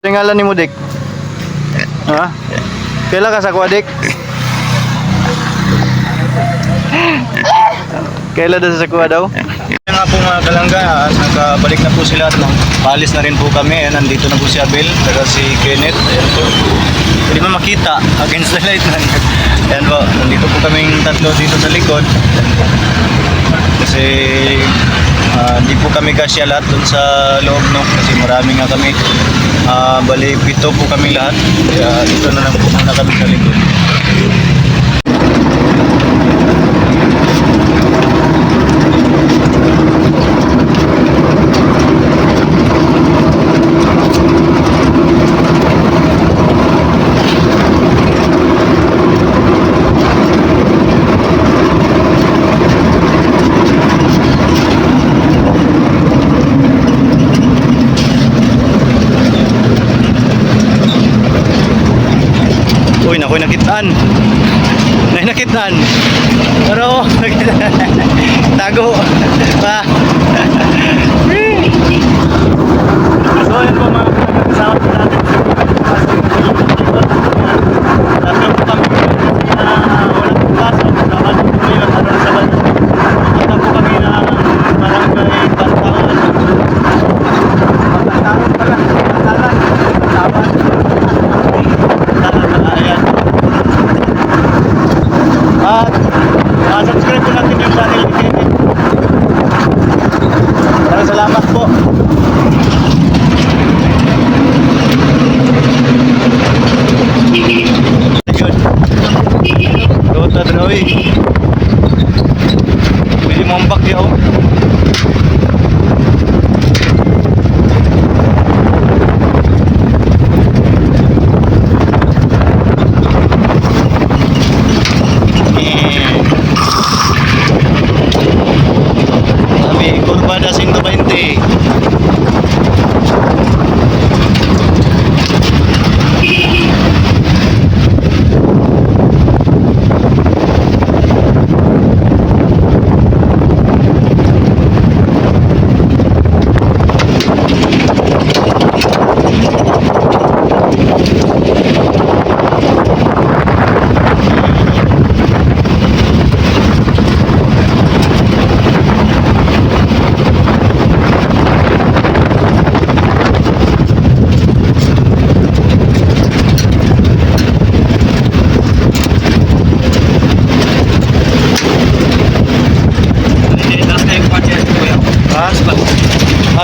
Ngalan ni mo, Dik? Ha? Kailan ka sa kuha, Dik? Kailan daw sa kuha daw? Kaya nga po mga kalangga, nakabalik na po sila at paalis na rin po kami. Ayan, nandito na po si Abel, saka si Kenneth. Ayan po. Hindi mo makita against the light na. Ayan po, nandito po kaming tatlo dito sa likod. Kasi hindi po kami kasya lahat dun sa loob, no? Kasi marami nga kami. Bali, 7 po kami lahat. Kaya dito na lang po muna kami sa likod. Uy, nakoy nakitaan. Nakitaan. Pero tago. Pa. So, yun po mga kasama natin. Tapos po kami walang pasok. Dapat po yung araw sa banda. Punta po kami na barangay Bantawan. Bantawan pala. Bantawan. At subscribe po natin yung channel ni Kenneth. Maraming salamat po. Yun. Dota Droy. Pwede mo ambak di ako. Pada 120.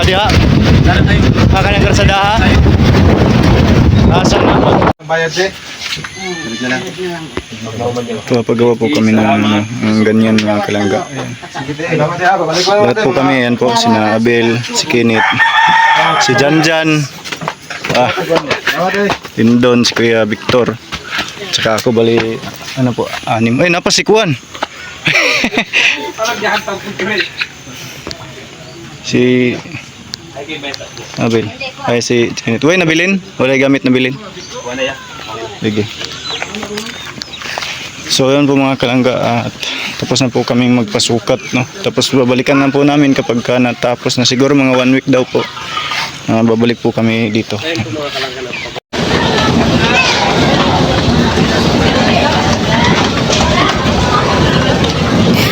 Diha. Makan yang kersadaha. Asan na? Bayad eh. Pagawa po kami ng ganyan mga kalangga. Lahat po kami, yan po, sina Abel, si Kenneth, si Janjan, Indon, si Kuya Victor, tsaka ako bali, ano po, 6. Ay, napa si Kuan. Si Abel. Ay, si Kenneth. Uy, nabilin? Wala gamit nabilin? Sige. So, yun po mga kalangga. At tapos na po kami magpasukat, no? Tapos babalikan na po namin kapag natapos na. Siguro mga 1 week daw po. Babalik po kami dito.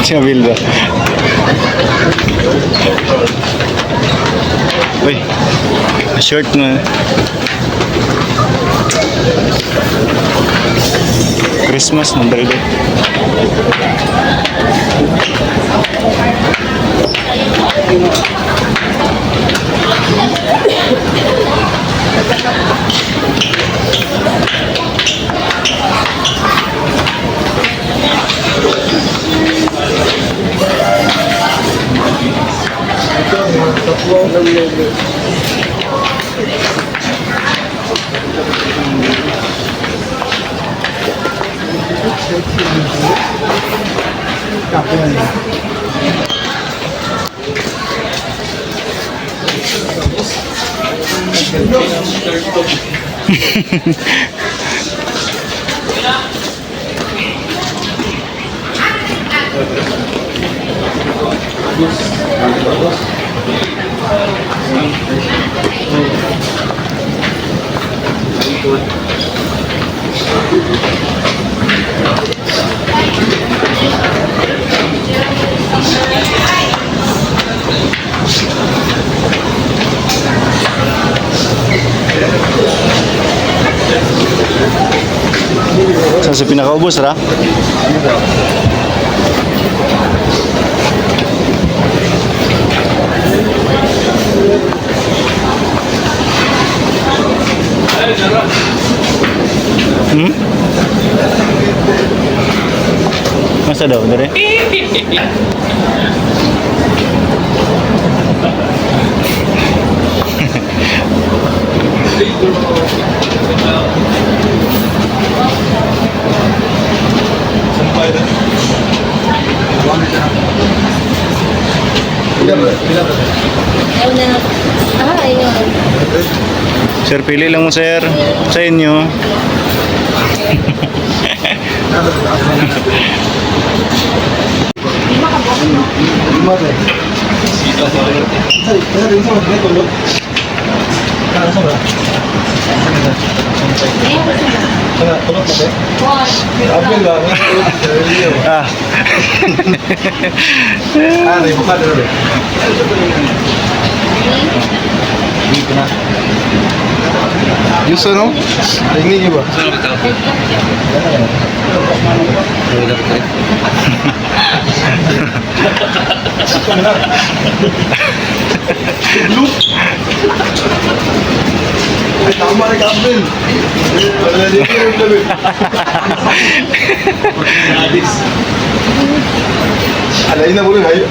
Si Abel ba? Uy, short na. Christmas na dali. Saan sa pinakaubos, Ra? Hmm? Masa daw, dire? Ayun. Sir, pili lang mo, sir. Sa inyo. Ah. Yung ano? Tingin niyo ba? Ay, tama rin Kapil. Wala din yung gabi. Alayin na muli, hayo.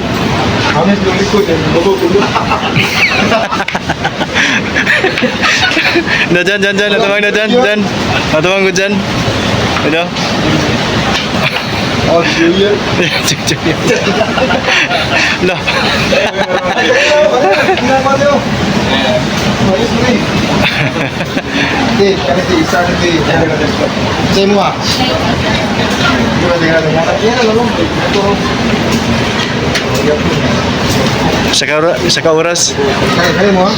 Kami sa likod, magugulo. Na dyan. Natawag na dyan. Natawag ko dyan. Ano? Oh, Julian. Lah. Hindi, kasi si isa na si sa mo ah. Sa oras. Kaya mo ah.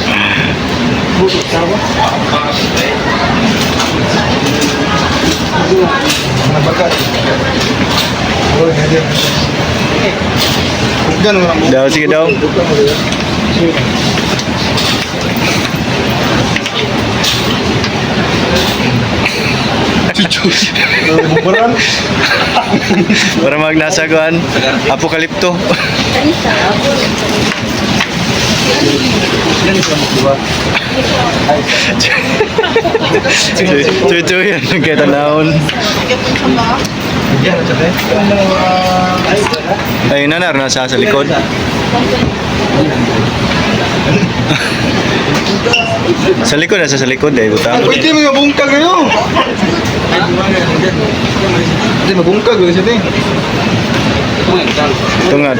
Daw, sige daw. Para magnasaguan. Apokalipto. Cucu yan. Kaya tanahon. Ayun na, nasa sa likod. Sa likod, nasa sa likod eh, buta. Pwede mo mabungkag ngayon. Hindi mabungkag ngayon siya din. Tunga.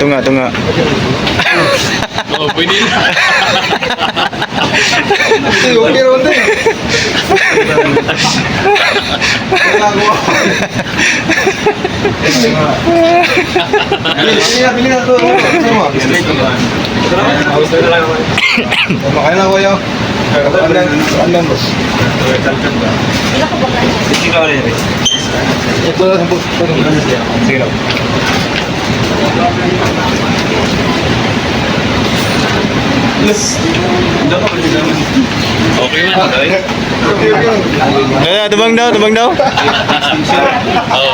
Oh, pwede na. Hindi, okay ron din. Pili na to. Makain na ko yun. Andan boss. Okay man, okay? Tubang daw.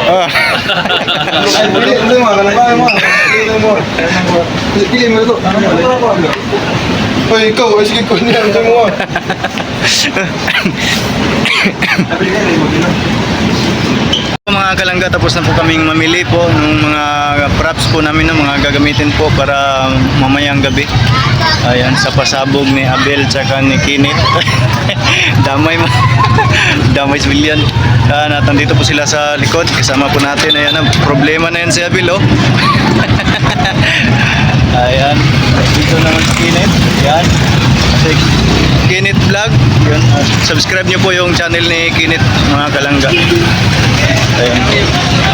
Ah. Pili mo ito. Oy, ikaw, sige ko niya mo. Mga kalangga, tapos na po kaming mamili po ng mga props po namin, ng mga gagamitin po para mamayang gabi. Ayan, sa pasabog ni Abel tsaka ni Kinit. Damay civilian. Nandito po sila sa likod, kasama po natin. Ayan, problema na yan si Abel, oh. Ayan, dito naman si Kinit. Ayan, kasi Kinit Vlog. Yun. Subscribe nyo po yung channel ni Kinit, mga kalangga. Ayan.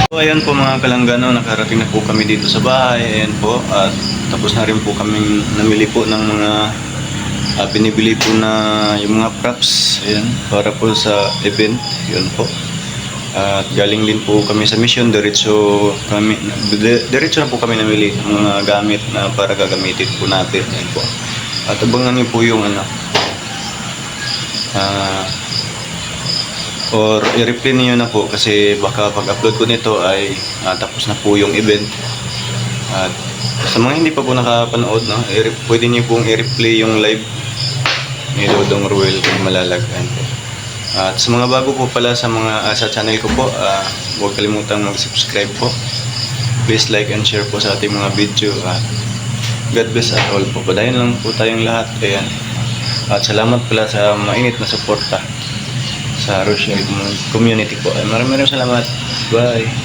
So, ayan po mga kalangga, no, nakarating na po kami dito sa bahay. Ayan po, at tapos na rin po kami namili po ng mga binibili po na yung mga props, ayan, para po sa event, yun po. At galing din po kami sa mission, diretso na po kami namili ng mga gamit na para gagamitin po natin, ayan po. At abangan niyo po yung or i-replay niyo na po kasi baka pag-upload ko nito ay tapos na po yung event. At sa mga hindi pa po nakapanood, no, pwede niyo pong i-replay yung live ni Dodong Ruel kung malalagyan po. At sa mga bago po pala sa mga sa channel ko po, huwag kalimutang mag-subscribe po. Please like and share po sa ating mga video. God bless at all po. Padayon lang po tayong lahat. Ayan. At salamat pala sa mainit na suporta sa Rochelle community po. Maraming salamat. Bye.